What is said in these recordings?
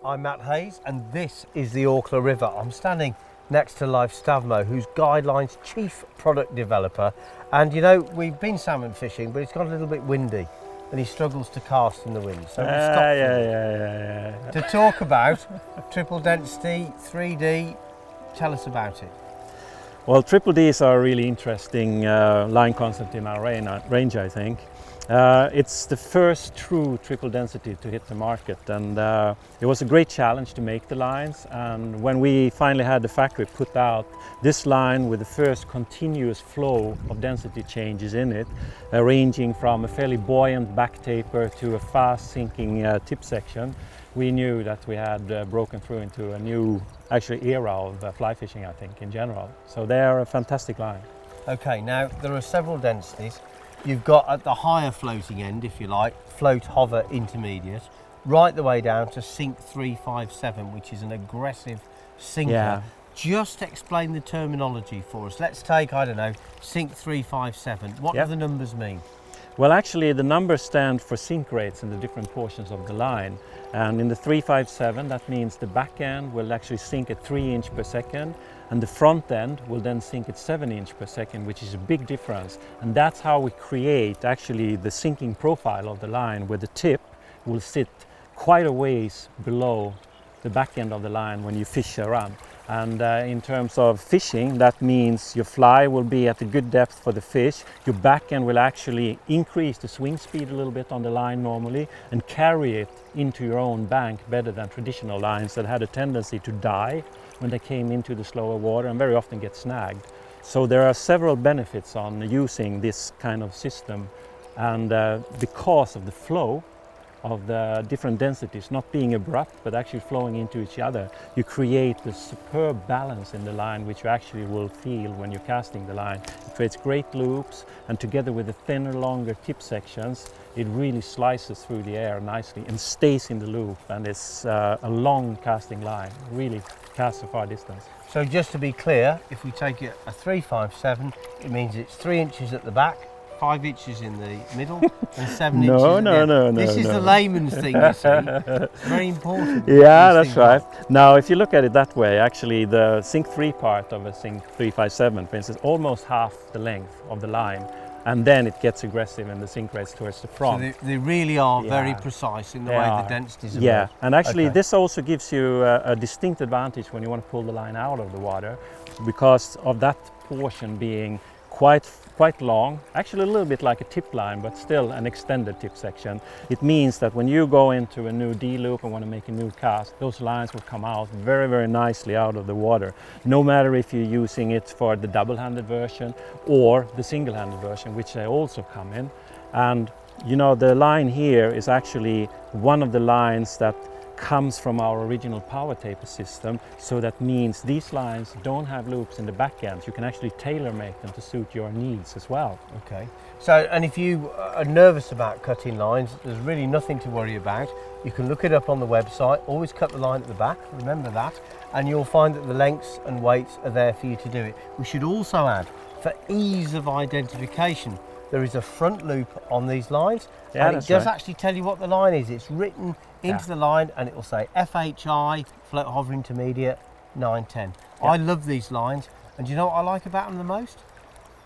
I'm Matt Hayes and this is the Orkla River. I'm standing next to Leif Stävmo, who's Guideline's Chief Product Developer. And you know, we've been salmon fishing, but it's got a little bit windy and he struggles to cast in the wind. So we've stopped to talk about triple density, 3D. Tell us about it. Well, triple Ds are a really interesting line concept in our range, I think. It's the first true triple density to hit the market, and it was a great challenge to make the lines. And when we finally had the factory put out this line with the first continuous flow of density changes in it, ranging from a fairly buoyant back taper to a fast sinking tip section, we knew that we had broken through into a new era of fly fishing, I think, in general. So they are a fantastic line. Okay, now there are several densities. You've got at the higher floating end, if you like, float, hover, intermediate, right the way down to sink 357, which is an aggressive sinker. Yeah. Just explain the terminology for us. Let's take, I don't know, sink 357. What do the numbers mean? Well, actually the numbers stand for sink rates in the different portions of the line. And in the 357, that means the back end will actually sink at 3 inches per second, and the front end will then sink at 7 inches per second, which is a big difference. And that's how we create actually the sinking profile of the line, where the tip will sit quite a ways below the back end of the line when you fish around. And in terms of fishing, that means your fly will be at a good depth for the fish. Your back end will actually increase the swing speed a little bit on the line normally and carry it into your own bank better than traditional lines that had a tendency to die when they came into the slower water and very often get snagged. So there are several benefits on using this kind of system, and because of the flow of the different densities not being abrupt but actually flowing into each other, you create this superb balance in the line, which you actually will feel when you're casting the line. It creates great loops, and together with the thinner, longer tip sections, it really slices through the air nicely and stays in the loop, and it's a long casting line, really casts a far distance. So just to be clear, if we take it a 357, it means it's 3 inches at the back, 5 inches in the middle, and 7 inches at the end. No. This is the layman's thing, you see. Very important. Yeah, that's right. Now, if you look at it that way, actually the sink 3 part of a sink 357, for instance, almost half the length of the line, and then it gets aggressive in the sink rates towards the front. So they really are very precise in the way the densities are made. And actually this also gives you a distinct advantage when you want to pull the line out of the water, because of that portion being quite long, actually a little bit like a tip line, but still an extended tip section. It means that when you go into a new D loop and want to make a new cast, those lines will come out very, very nicely out of the water, no matter if you're using it for the double-handed version or the single-handed version, which they also come in. And you know, the line here is actually one of the lines that comes from our original power taper system, so that means these lines don't have loops in the back end. You can actually tailor make them to suit your needs as well. Okay, so and if you are nervous about cutting lines, there's really nothing to worry about. You can look it up on the website, always cut the line at the back, remember that, and you'll find that the lengths and weights are there for you to do it. We should also add, for ease of identification, there is a front loop on these lines, and it does actually tell you what the line is. It's written into the line, and it will say FHI, float hover intermediate, 910. I love these lines, and do you know what I like about them the most?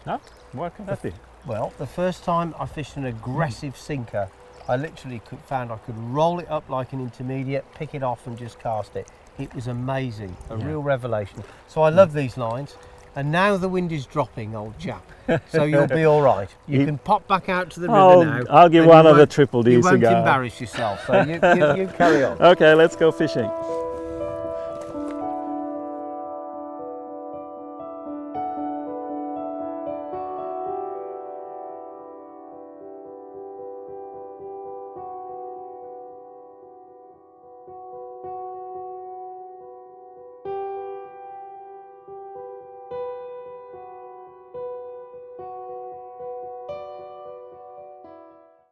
No? What can that be? Well, the first time I fished an aggressive sinker, I literally found I could roll it up like an intermediate, pick it off and just cast it. It was amazing, a real revelation. So I love these lines. And now the wind is dropping, old chap, so you'll be all right. You can pop back out to the river now. I'll give one of the triple Ds a go. You won't embarrass yourself, so you carry on. Okay, let's go fishing.